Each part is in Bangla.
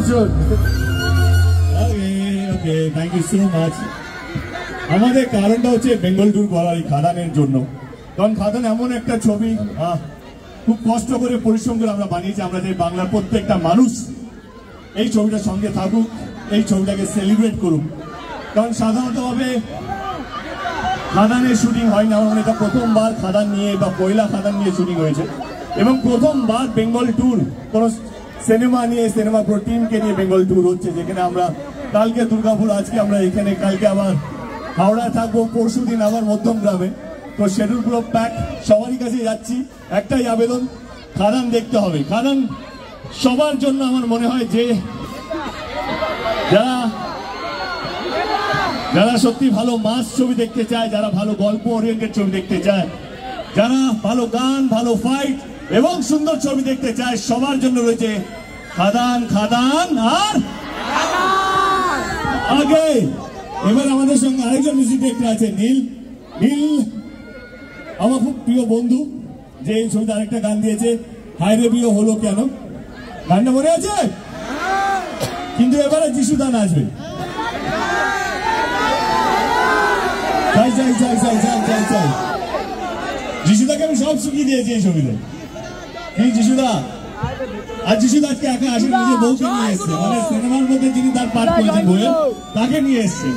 Arjun. Okay thank you so much. আমাদের কারণটা হচ্ছে বেঙ্গল ট্যুর করার এই খাদানের জন্য, কারণ খাদান এমন একটা ছবি খুব কষ্ট করে পরিশ্রম করে আমরা বানিয়েছি। আমরা যে বাংলার প্রত্যেকটা মানুষ এই ছবিটার সঙ্গে থাকুক, এই ছবিটাকে সেলিব্রেট করুক, কারণ সাধারণতভাবে খাদানের শুটিং হয় না। আমার এটা প্রথমবার খাদান নিয়ে বা পয়লা খাদান নিয়ে শুটিং হয়েছে এবং প্রথমবার বেঙ্গল ট্যুর কোনো সিনেমা নিয়ে, সিনেমা পুরো টিমকে নিয়ে বেঙ্গল ট্যুর হচ্ছে, যেখানে আমরা কালকে দুর্গাপুর, আজকে আমরা এখানে, কালকে আবার হাওড়ায় থাকবো, পরশু দিন আবার মধ্যমগ্রামে। তো শিডিউল পুরো প্যাক, সবারই কাছে যাচ্ছি, একটাই আবেদন, খাদান দেখতে হবে। খাদান সবার জন্য আমার মনে হয় যে যারা সত্যি ভালো মাস ছবি দেখতে চায়, যারা ভালো গল্প ওরিয়েন্টেড ছবি দেখতে চায়, যারা ভালো গান, ভালো ফাইট এবং সুন্দর ছবি দেখতে চায়, সবার জন্য রয়েছে খাদান। খাদান আর আগে। এবার আমাদের সঙ্গে আরেকজন মিউজিক ডিরেক্টর আছে, নীল। নীল আমার খুব প্রিয় বন্ধু, যে এই ছবিতে আরেকটা গান দিয়েছে, হায়রে বিয়ে হলো কেন, গানটা মনে আছে? কিন্তু এবারে যিশুদা নাচবে। চাই চাই চাই চাই চাই চাই চাই যিশুদাকে আমি সব শিখিয়ে দিয়েছি এই ছবিতে। এই যিশুদা, আর যিশুদা আজকে একা আসেন, নিজের বউকে নিয়ে এসছে, মানে সিনেমার মধ্যে যিনি তার পাঠ করেছেন বইয়ের, তাকে নিয়ে এসছে।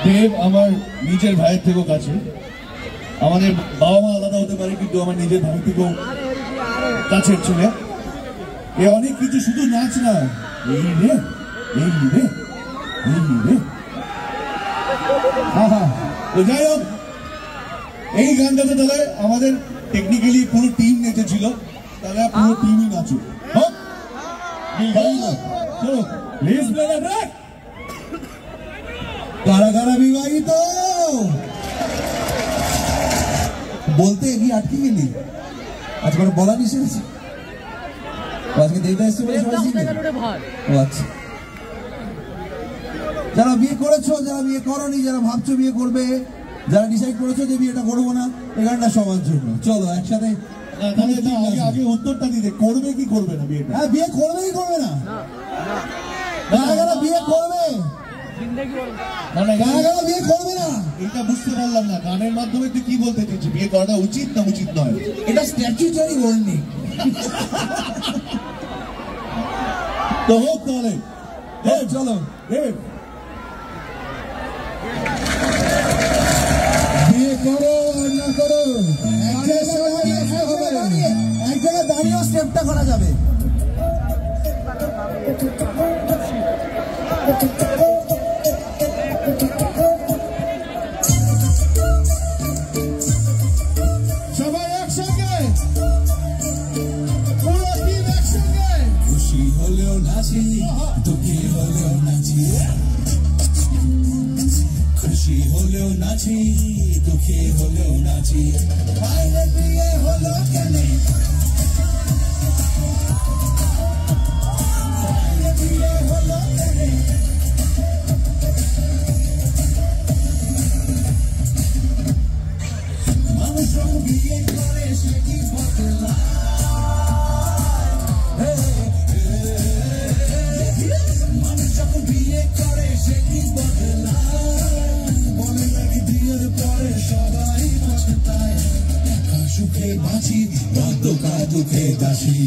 দেব আমার নিজের ভাইয়ের থেকেও কাছে, আমাদের বাবা মা আলাদা হতে পারে কিন্তু আমার নিজের ভাই থেকেও কাছের ছেলে। এ অনেক কিছু, শুধু নাচ না, এই রে এই রে এই রে। তো যাই হোক, এই গানটাতে তাহলে আমাদের টেকনিক্যালি পুরো টিম নেচেছিল, তাহলে পুরো টিমই নাচুক। কারা কারা বিবাহিত বলতে এগিয়ে আটকে গেলি, আজ করে বলা নিষেধ আছে। আজকে দেখতে এসছে বলে সবাই চিনবে। ও আচ্ছা, যারা বিয়ে করেছো, যারা বিয়ে করোনি, যারা ভাবছো বিয়ে করবে, যারা ডিসাইড করেছো যে বিয়েটা করবো না, এই গানটা সবার জন্য। চলো একসাথে আগে উত্তরটা দিতে, করবে কি করবে না বিয়েটা? হ্যাঁ, বিয়ে করবে কি করবে না? বিয়ে করবে, বিয়ে করবে না, এটা বুঝতে পারলাম না। গানের মাধ্যমে তুই কি বলতে চাইছি, বিয়ে করাটা উচিত না উচিত নয়? এটা স্ট্যাচুটারি ওয়ার্নিং। তো হোক তাহলে, চলো বিয়ে করো আর না করো, এক জায়গায় দাঁড়িয়েও স্টেপটা করা যাবে। সবাই একসঙ্গে, পুরো টিম একসঙ্গে। খুশি হলেও নাচি, দুঃখী হলেও নাচি, খুশি হলেও নাচি, দুঃখী হলেও নাচি। বাইরে বিয়ে হলো কেন, বাইরে বিয়ে হলো কেন, মানুষ বিয়ে করে সে কি বদলায়, মানুষ যখন বিয়ে করে সে কি বদলায়, বলে নাকি বিয়ের পরে সবাই পছতায়। সুখে বাঁচি বাধ্যকা দুঃখে দাসী,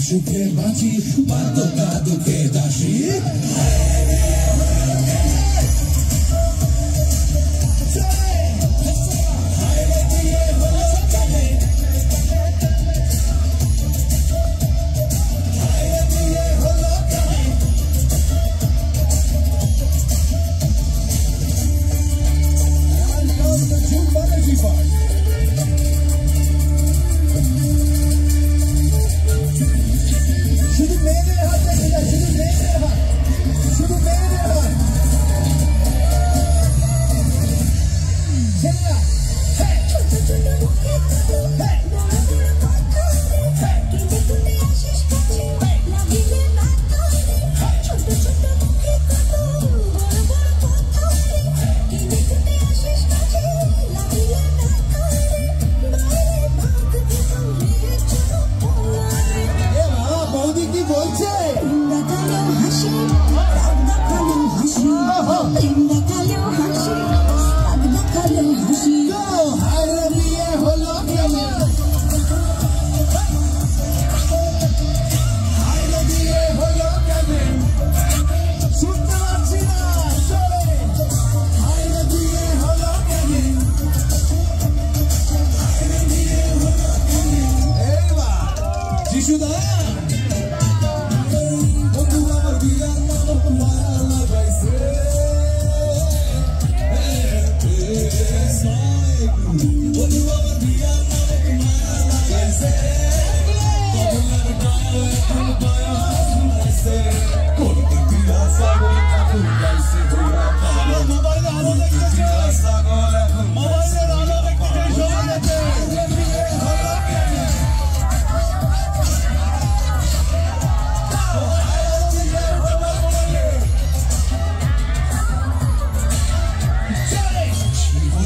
সুখে বাঁচি বাধ্যকা দুঃখে দাসী। শুধু মেয়েদের হাত দেখে যায়, শুধু মেয়েদের হাত, শুধু মেয়েদের হাত। ছেলেরা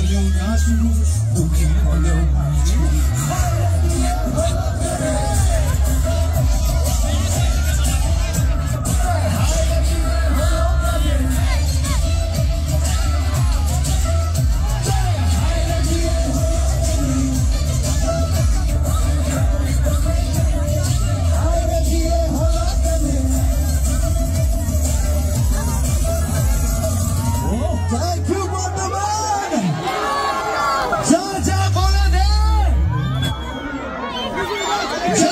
হলেও না শুরু, দুঃখী হলেও না Thank you, Wonderman! Ja, ja,